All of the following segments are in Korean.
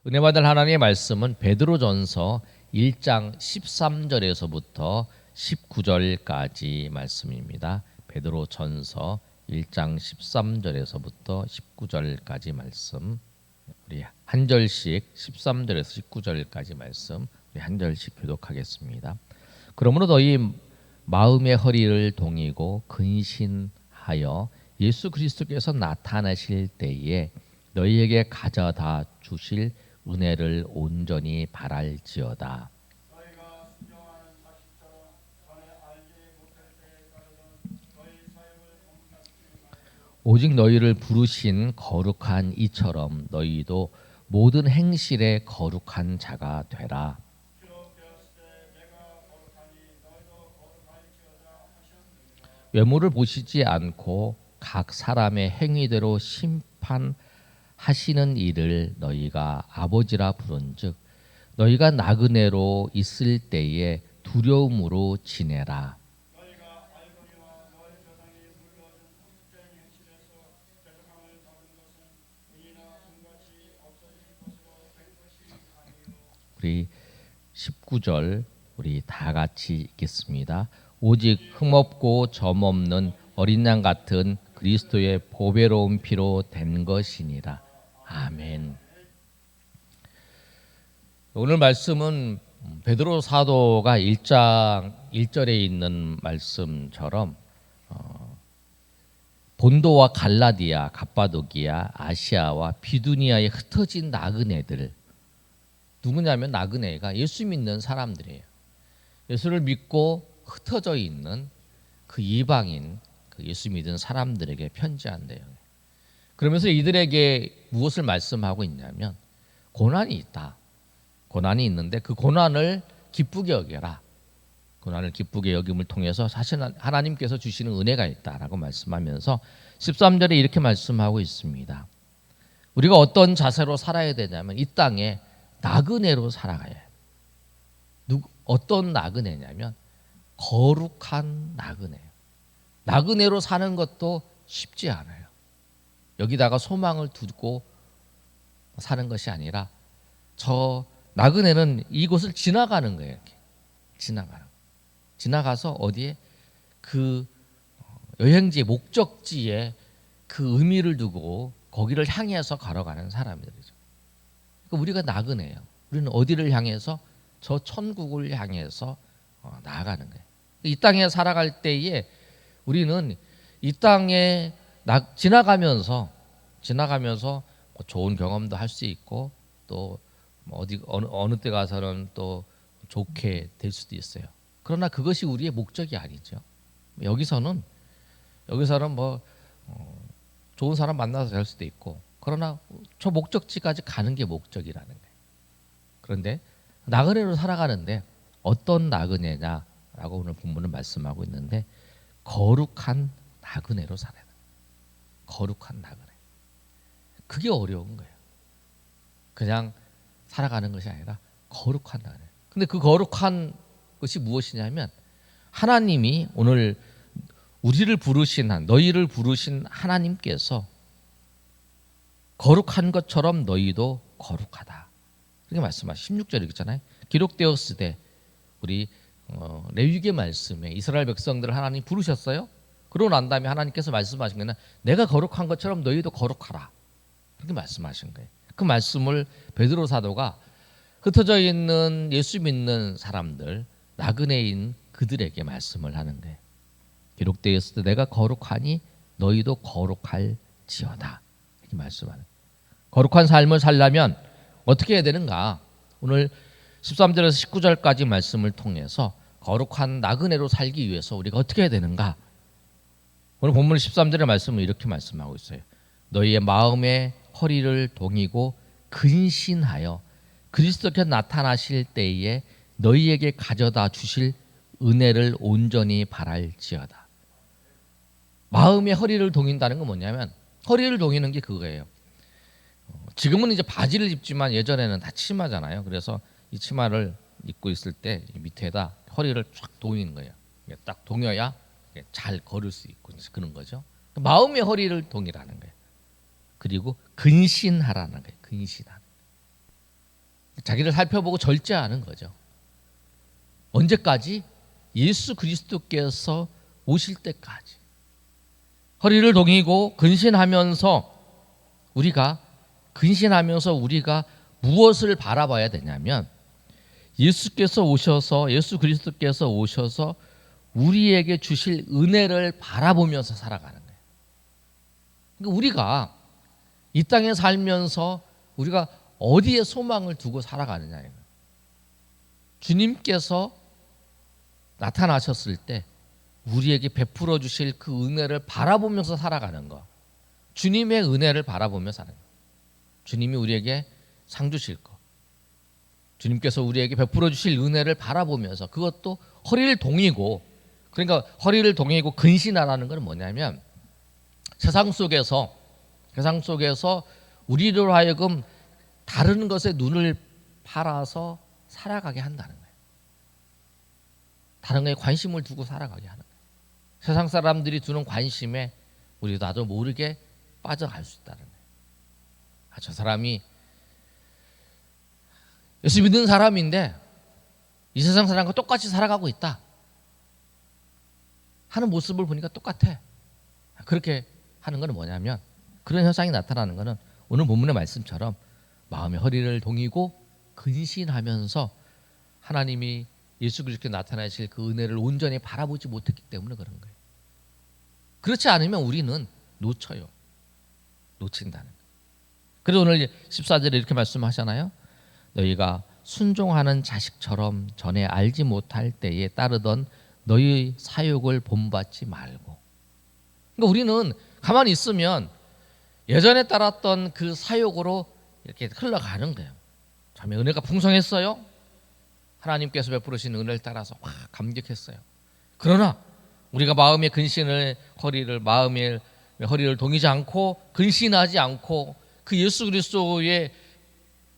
은혜 받을 하나님의 말씀은 베드로전서 1장 13절에서부터 19절까지 말씀입니다. 베드로전서 1장 13절에서부터 19절까지 말씀. 우리 한 절씩 13절에서 19절까지 말씀 우리 한 절씩 교독하겠습니다. 그러므로 너희 마음의 허리를 동이고 근신하여 예수 그리스도께서 나타나실 때에 너희에게 가져다 주실 은혜를 온전히 바랄지어다. 오직 너희를 부르신 거룩한 이처럼 너희도 모든 행실에 거룩한 자가 되라. 외모를 보시지 않고 각 사람의 행위대로 심판하시는 이를 너희가 아버지라 부른즉 너희가 나그네로 있을 때에 두려움으로 지내라. 우리 19절 우리 다 같이 읽겠습니다. 오직 흠없고 점없는 어린 양 같은 그리스도의 보배로운 피로 된 것이니라. 아멘. 오늘 말씀은 베드로 사도가 1장 1절에 있는 말씀처럼 본도와 갈라디아, 갑바도기아, 아시아와 비두니아에 흩어진 나그네들, 누구냐면 나그네가 예수 믿는 사람들이에요. 예수를 믿고 흩어져 있는 그 이방인, 그 예수 믿은 사람들에게 편지한대요. 그러면서 이들에게 무엇을 말씀하고 있냐면 고난이 있다. 고난이 있는데 그 고난을 기쁘게 여겨라. 고난을 기쁘게 여김을 통해서 사실 하나님께서 주시는 은혜가 있다라고 말씀하면서 13절에 이렇게 말씀하고 있습니다. 우리가 어떤 자세로 살아야 되냐면 이 땅에 나그네로 살아가야 해요. 어떤 나그네냐면 거룩한 나그네예요. 나그네로 사는 것도 쉽지 않아요. 여기다가 소망을 두고 사는 것이 아니라 저 나그네는 이곳을 지나가는 거예요. 이렇게 지나가서 어디에 그 여행지 목적지에 그 의미를 두고 거기를 향해서 걸어가는 사람들이죠. 그러니까 우리가 나그네예요. 우리는 어디를 향해서 저 천국을 향해서 나아가는 거예요. 이 땅에 살아갈 때에 우리는 이 땅에 지나가면서 뭐 좋은 경험도 할 수 있고 또 어느 때 가서는 또 좋게 될 수도 있어요. 그러나 그것이 우리의 목적이 아니죠. 여기서는 뭐 좋은 사람 만나서 될 수도 있고 그러나 저 목적지까지 가는 게 목적이라는 거예요. 그런데 나그네로 살아가는데 어떤 나그네냐라고 오늘 본문은 말씀하고 있는데 거룩한 나그네로 살아야 돼요. 거룩한 나그네. 그게 어려운 거예요. 그냥 살아가는 것이 아니라 거룩한 나그네. 근데 그 거룩한 것이 무엇이냐면 하나님이 오늘 우리를 부르신 너희를 부르신 하나님께서 거룩한 것처럼 너희도 거룩하다. 이렇게 말씀하시죠. 16절에 있잖아요. 기록되었으되 우리 레위기 말씀에 이스라엘 백성들을 하나님 부르셨어요. 그러고 난 다음에 하나님께서 말씀하신 거는 내가 거룩한 것처럼 너희도 거룩하라. 그렇게 말씀하신 거예요. 그 말씀을 베드로 사도가 흩어져 있는 예수 믿는 사람들, 나그네인 그들에게 말씀을 하는 거예요. 기록되었을 때 내가 거룩하니 너희도 거룩할지어다. 이렇게 말씀하는 거예요. 거룩한 삶을 살려면 어떻게 해야 되는가? 오늘 13절에서 19절까지 말씀을 통해서 거룩한 나그네로 살기 위해서 우리가 어떻게 해야 되는가? 오늘 본문 13절의 말씀을 이렇게 말씀하고 있어요. 너희의 마음의 허리를 동이고 근신하여 그리스도께서 나타나실 때에 너희에게 가져다 주실 은혜를 온전히 바랄지어다. 마음의 허리를 동인다는 건 뭐냐면 허리를 동이는 게 그거예요. 지금은 이제 바지를 입지만 예전에는 다 치마잖아요. 그래서 이 치마를 입고 있을 때 밑에다 허리를 쫙 동이는 거예요. 딱 동여야 잘 걸을 수 있고 그런 거죠. 마음의 허리를 동이라는 거예요. 그리고 근신하라는 거예요. 근신하는. 자기를 살펴보고 절제하는 거죠. 언제까지? 예수 그리스도께서 오실 때까지. 허리를 동이고 근신하면서 우리가 무엇을 바라봐야 되냐면 예수 그리스도께서 오셔서 우리에게 주실 은혜를 바라보면서 살아가는 거예요. 그러니까 우리가 이 땅에 살면서 우리가 어디에 소망을 두고 살아가느냐예요. 주님께서 나타나셨을 때 우리에게 베풀어 주실 그 은혜를 바라보면서 살아가는 거. 주님의 은혜를 바라보며 사는 거. 주님이 우리에게 상 주실 거. 주님께서 우리에게 베풀어 주실 은혜를 바라보면서 그것도 허리를 동이고, 그러니까 허리를 동이고 근신하라는 건 뭐냐면 세상 속에서 우리로 하여금 다른 것에 눈을 팔아서 살아가게 한다는 거예요. 다른 거에 관심을 두고 살아가게 하는 거예요. 세상 사람들이 두는 관심에 우리도 나도 모르게 빠져갈 수 있다는 거예요. 저 사람이 예수 믿는 사람인데 이 세상 사람과 똑같이 살아가고 있다 하는 모습을 보니까 똑같아. 그렇게 하는 것은 뭐냐면, 그런 현상이 나타나는 것은 오늘 본문의 말씀처럼 마음의 허리를 동이고 근신하면서 하나님이 예수 그리스도께 나타나실 그 은혜를 온전히 바라보지 못했기 때문에 그런 거예요. 그렇지 않으면 우리는 놓친다는 거예요. 그래서 오늘 14절에 이렇게 말씀하잖아요. 너희가 순종하는 자식처럼 전에 알지 못할 때에 따르던 너희 사욕을 본받지 말고. 그러니까 우리는 가만히 있으면 예전에 따랐던 그 사욕으로 이렇게 흘러가는 거예요. 참에 은혜가 풍성했어요. 하나님께서 베푸르신 은혜를 따라서 와 감격했어요. 그러나 우리가 마음의 허리를 동이지 않고 근신하지 않고 그 예수 그리스도의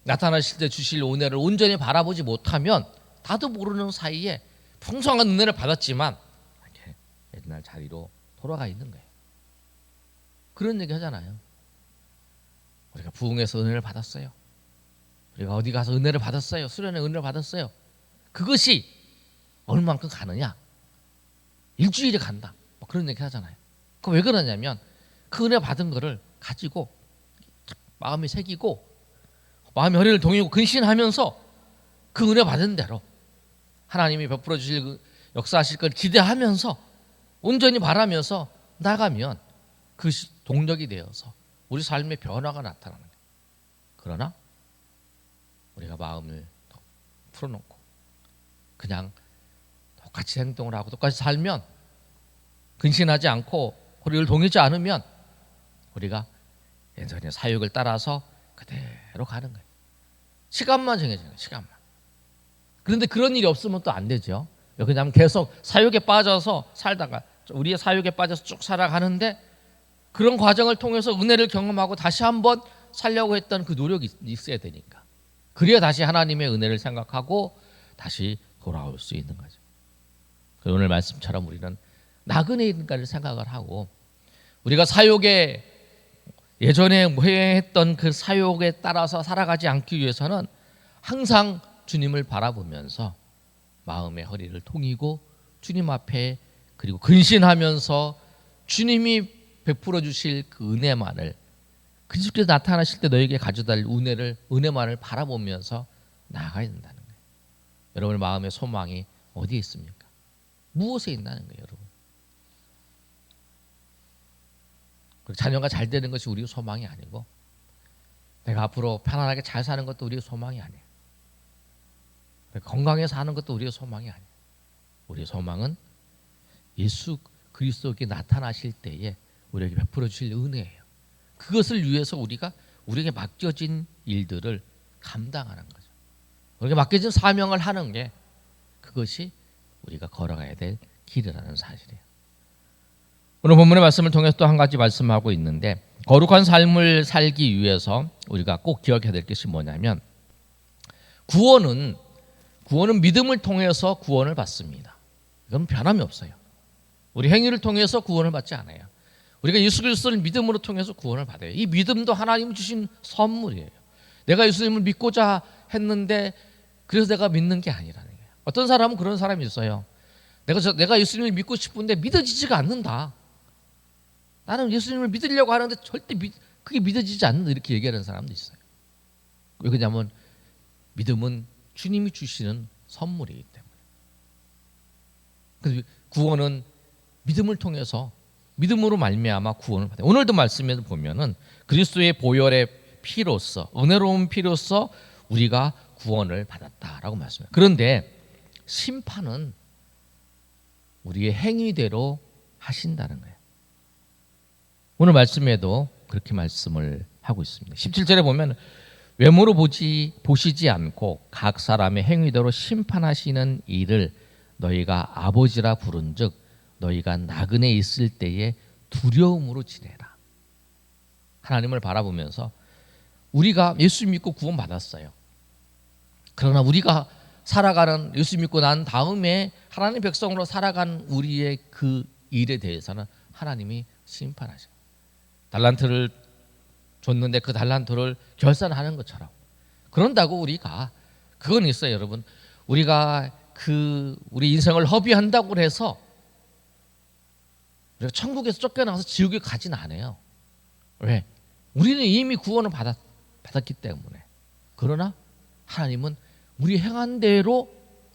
나타나실 때 주실 은혜를 온전히 바라보지 못하면 나도 모르는 사이에 풍성한 은혜를 받았지만 이렇게 옛날 자리로 돌아가 있는 거예요. 그런 얘기 하잖아요. 우리가 부흥에서 은혜를 받았어요. 우리가 어디 가서 은혜를 받았어요. 수련회 은혜를 받았어요. 그것이 얼마만큼 가느냐? 일주일에 간다. 뭐 그런 얘기 하잖아요. 그 왜 그러냐면 그 은혜 받은 거를 가지고 마음에 새기고 마음의 허리를 동이고 근신하면서 그 은혜 받은 대로 하나님이 베풀어 주실 그 역사하실 걸 기대하면서 온전히 바라면서 나가면 그것이 동력이 되어서 우리 삶의 변화가 나타나는 거예요. 그러나 우리가 마음을 풀어놓고 그냥 똑같이 행동을 하고 똑같이 살면, 근신하지 않고 허리를 동이지 않으면 우리가 예전의 사욕을 따라서 그대로 가는 거예요. 시간만 정해져요. 시간만. 그런데 그런 일이 없으면 또 안 되죠. 그냥 계속 사욕에 빠져서 살다가 우리의 사욕에 빠져서 쭉 살아가는데 그런 과정을 통해서 은혜를 경험하고 다시 한번 살려고 했던 그 노력이 있어야 되니까. 그래야 다시 하나님의 은혜를 생각하고 다시 돌아올 수 있는 거죠. 오늘 말씀처럼 우리는 나그네 인간을 생각을 하고 우리가 사욕에 예전에 회행했던 그 사욕에 따라서 살아가지 않기 위해서는 항상 주님을 바라보면서 마음의 허리를 동이고 주님 앞에 그리고 근신하면서 주님이 베풀어 주실 그 은혜만을, 그리스도께서 나타나실 때 너에게 가져다 줄 은혜만을 바라보면서 나아가야 된다는 거예요. 여러분의 마음의 소망이 어디에 있습니까? 무엇에 있다는 거예요, 여러분? 자녀가 잘 되는 것이 우리의 소망이 아니고 내가 앞으로 편안하게 잘 사는 것도 우리의 소망이 아니에요. 건강해서 사는 것도 우리의 소망이 아니에요. 우리의 소망은 예수 그리스도께 나타나실 때에 우리에게 베풀어 주실 은혜예요. 그것을 위해서 우리에게 맡겨진 일들을 감당하는 거죠. 우리에게 맡겨진 사명을 하는 게 그것이 우리가 걸어가야 될 길이라는 사실이에요. 오늘 본문의 말씀을 통해서 또 한 가지 말씀하고 있는데, 거룩한 삶을 살기 위해서 우리가 꼭 기억해야 될 것이 뭐냐면 구원은 믿음을 통해서 구원을 받습니다. 이건 변함이 없어요. 우리 행위를 통해서 구원을 받지 않아요. 우리가 예수 그리스도를 믿음으로 통해서 구원을 받아요. 이 믿음도 하나님이 주신 선물이에요. 내가 예수님을 믿고자 했는데 그래서 내가 믿는 게 아니라는 거예요. 어떤 사람은 그런 사람이 있어요. 내가 예수님을 믿고 싶은데 믿어지지가 않는다. 나는 예수님을 믿으려고 하는데 절대 그게 믿어지지 않는다. 이렇게 얘기하는 사람도 있어요. 왜 그러냐면 믿음은 주님이 주시는 선물이기 때문에. 그래서 구원은 믿음을 통해서 믿음으로 말미암아 구원을 받아요. 오늘도 말씀에 보면은 그리스도의 보혈의 피로서 은혜로운 피로서 우리가 구원을 받았다라고 말씀해요. 그런데 심판은 우리의 행위대로 하신다는 거예요. 오늘 말씀에도 그렇게 말씀을 하고 있습니다. 17절에 보면 외모로 보시지 않고 각 사람의 행위대로 심판하시는 이를 너희가 아버지라 부른즉 너희가 나그네 있을 때에 두려움으로 지내라. 하나님을 바라보면서 우리가 예수 믿고 구원받았어요. 그러나 우리가 살아가는 예수 믿고 난 다음에 하나님 백성으로 살아가는 우리의 그 일에 대해서는 하나님이 심판하셔요. 달란트를 줬는데 그 달란트를 결산하는 것처럼. 그런다고 우리가 그건 있어요, 여러분. 우리가 우리 인생을 허비한다고 해서 우리가 천국에서 쫓겨나서 지옥에 가진 않아요. 왜? 우리는 이미 구원을 받았기 때문에. 그러나 하나님은 우리 행한 대로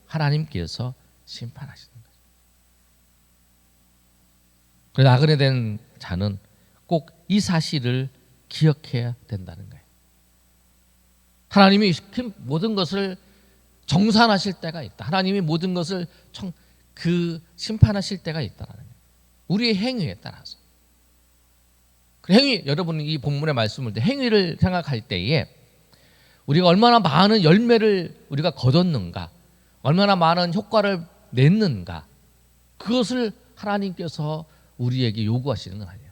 하나님께서 심판하시는 거죠. 그래서 나그네 된 자는 꼭 이 사실을 기억해야 된다는 거예요. 하나님이 모든 것을 정산하실 때가 있다. 하나님이 모든 것을 심판하실 때가 있다는 거예요. 우리의 행위에 따라서. 여러분 이 본문의 말씀을 행위를 생각할 때에 우리가 얼마나 많은 열매를 우리가 거뒀는가, 얼마나 많은 효과를 냈는가, 그것을 하나님께서 우리에게 요구하시는 건 아니에요.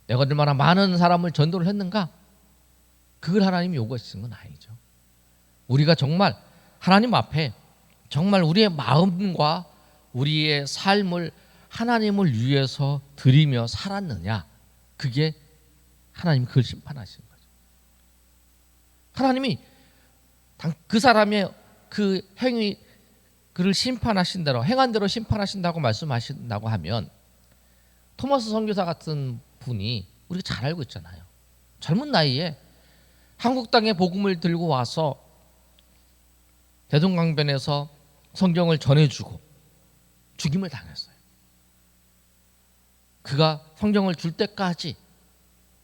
내가 얼마나 많은 사람을 전도를 했는가, 그걸 하나님이 요구하시는 건 아니죠. 우리가 정말 하나님 앞에 정말 우리의 마음과 우리의 삶을 하나님을 위해서 드리며 살았느냐, 그게 하나님이 그걸 심판하시는 거죠. 하나님이 그 사람의 그 행위 그를 심판하신 대로 행한 대로 심판하신다고 말씀하신다고 하면 토마스 선교사 같은 분이 우리가 잘 알고 있잖아요. 젊은 나이에 한국 땅에 복음을 들고 와서 대동강변에서 성경을 전해주고 죽임을 당했어요. 그가 성경을 줄 때까지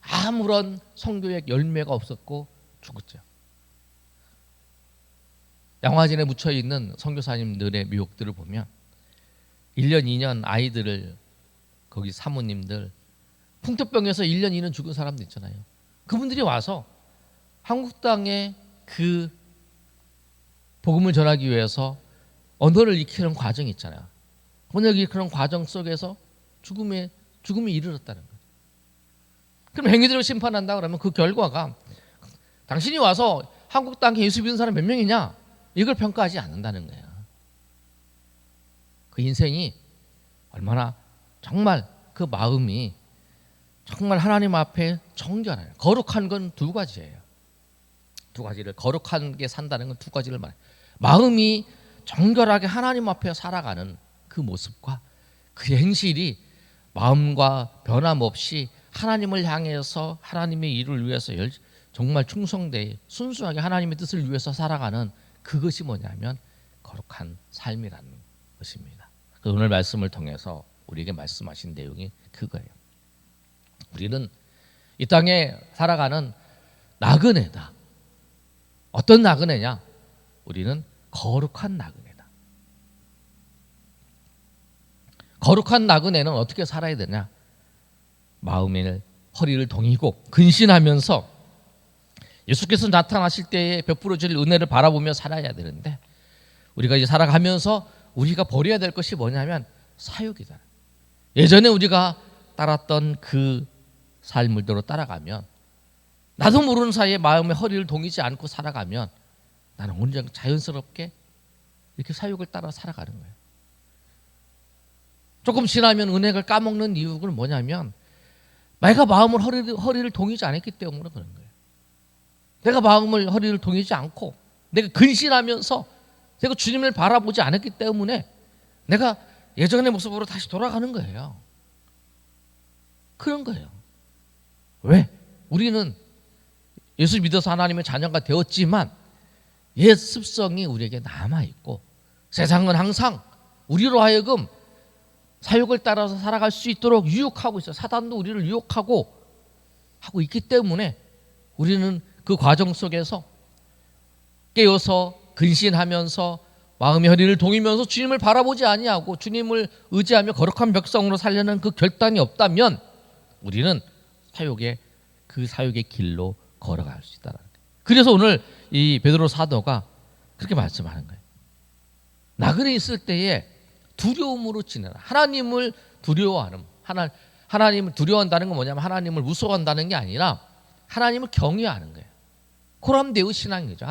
아무런 선교의 열매가 없었고 죽었죠. 양화진에 묻혀있는 선교사님들의 묘역들을 보면 1년, 2년 아이들을 거기 사모님들 풍토병에서 1년, 2년 죽은 사람도 있잖아요. 그분들이 와서 한국 땅에 그 복음을 전하기 위해서 언어를 익히는 과정이 있잖아요. 언어를 익히는 과정 속에서 죽음에 이르렀다는 거예요. 그럼 행위대로 심판한다 그러면 그 결과가 당신이 와서 한국 땅에 예수 믿는 사람 몇 명이냐, 이걸 평가하지 않는다는 거예요. 그 인생이 얼마나 정말 그 마음이 정말 하나님 앞에 정결해요. 거룩한 건 두 가지예요. 두 가지를, 거룩한 게 산다는 건 두 가지를 말해요. 마음이 정결하게 하나님 앞에 살아가는 그 모습과 그 행실이 마음과 변함없이 하나님을 향해서 하나님의 일을 위해서 정말 충성되게 순수하게 하나님의 뜻을 위해서 살아가는 그것이 뭐냐면 거룩한 삶이라는 것입니다. 오늘 말씀을 통해서 우리에게 말씀하신 내용이 그거예요. 우리는 이 땅에 살아가는 나그네다. 어떤 나그네냐? 우리는 거룩한 나그네다. 거룩한 나그네는 어떻게 살아야 되냐? 마음의 허리를 동이고 근신하면서 예수께서 나타나실 때에 베풀어 줄 은혜를 바라보며 살아야 되는데, 우리가 이제 살아가면서 우리가 버려야 될 것이 뭐냐면 사욕이다. 예전에 우리가 따랐던 그 삶을대로 따라가면, 나도 모르는 사이에 마음의 허리를 동이지 않고 살아가면 나는 언젠가 자연스럽게 이렇게 사욕을 따라 살아가는 거예요. 조금 지나면 은혜를 까먹는 이유가 뭐냐면 내가 마음을 허리를 동이지 않았기 때문에 그런 거예요. 내가 마음을 허리를 동이지 않고 내가 근신하면서 내가 주님을 바라보지 않았기 때문에 내가 예전의 모습으로 다시 돌아가는 거예요. 그런 거예요. 왜? 우리는 예수 믿어서 하나님의 자녀가 되었지만 옛 습성이 우리에게 남아있고 세상은 항상 우리로 하여금 사욕을 따라서 살아갈 수 있도록 유혹하고 있어요. 사단도 우리를 유혹하고 하고 있기 때문에 우리는 그 과정 속에서 깨어서 근신하면서 마음의 허리를 동이면서 주님을 바라보지 아니하고 주님을 의지하며 거룩한 백성으로 살려는 그 결단이 없다면 우리는 그 사욕의 길로 걸어갈 수 있다는 거예요. 그래서 오늘 이 베드로 사도가 그렇게 말씀하는 거예요. 나그네 있을 때에 두려움으로 지내라. 하나님을 두려워하는, 하나님을 두려워한다는 건 뭐냐면 하나님을 무서워한다는 게 아니라 하나님을 경외하는 거예요. 코람데우 신앙이죠.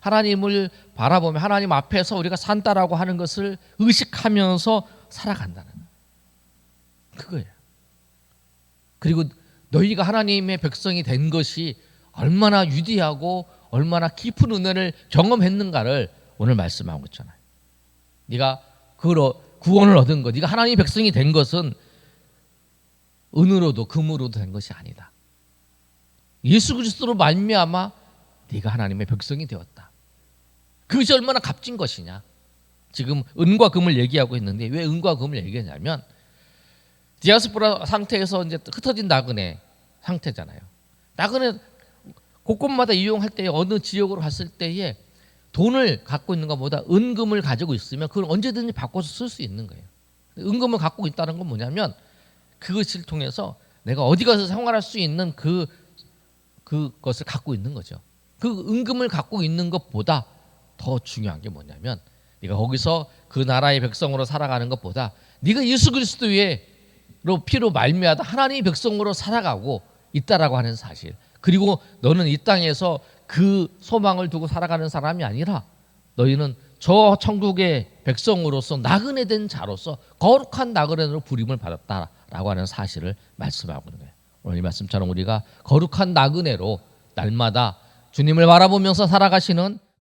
하나님을 바라보며 하나님 앞에서 우리가 산다라고 하는 것을 의식하면서 살아간다는 거예요. 그거예요. 그리고 너희가 하나님의 백성이 된 것이 얼마나 위대하고 얼마나 깊은 은혜를 경험했는가를 오늘 말씀하고 있잖아요. 네가 구원을 얻은 것, 네가 하나님의 백성이 된 것은 은으로도 금으로도 된 것이 아니다. 예수 그리스도로 말미암아 네가 하나님의 백성이 되었다. 그것이 얼마나 값진 것이냐. 지금 은과 금을 얘기하고 있는데 왜 은과 금을 얘기하냐면 디아스포라 상태에서 이제 흩어진 나그네 상태잖아요. 나그네 곳곳마다 이용할 때 어느 지역으로 갔을 때에 돈을 갖고 있는 것보다 은금을 가지고 있으면 그걸 언제든지 바꿔서 쓸 수 있는 거예요. 은금을 갖고 있다는 건 뭐냐면 그것을 통해서 내가 어디 가서 생활할 수 있는 그것을 갖고 있는 거죠. 그 은금을 갖고 있는 것보다 더 중요한 게 뭐냐면 네가 거기서 그 나라의 백성으로 살아가는 것보다 네가 예수 그리스도의 피로 말미암아 하나님의 백성으로 살아가고 있다라고 하는 사실. 그리고 너는 이 땅에서 그 소망을 두고 살아가는 사람이 아니라 너희는 저 천국의 백성으로서 나그네 된 자로서 거룩한 나그네로 부름을 받았다라고 하는 사실을 말씀하고 있는 거예요. 오늘 이 말씀처럼 우리가 거룩한 나그네로 날마다 주님을 바라보면서 살아가시는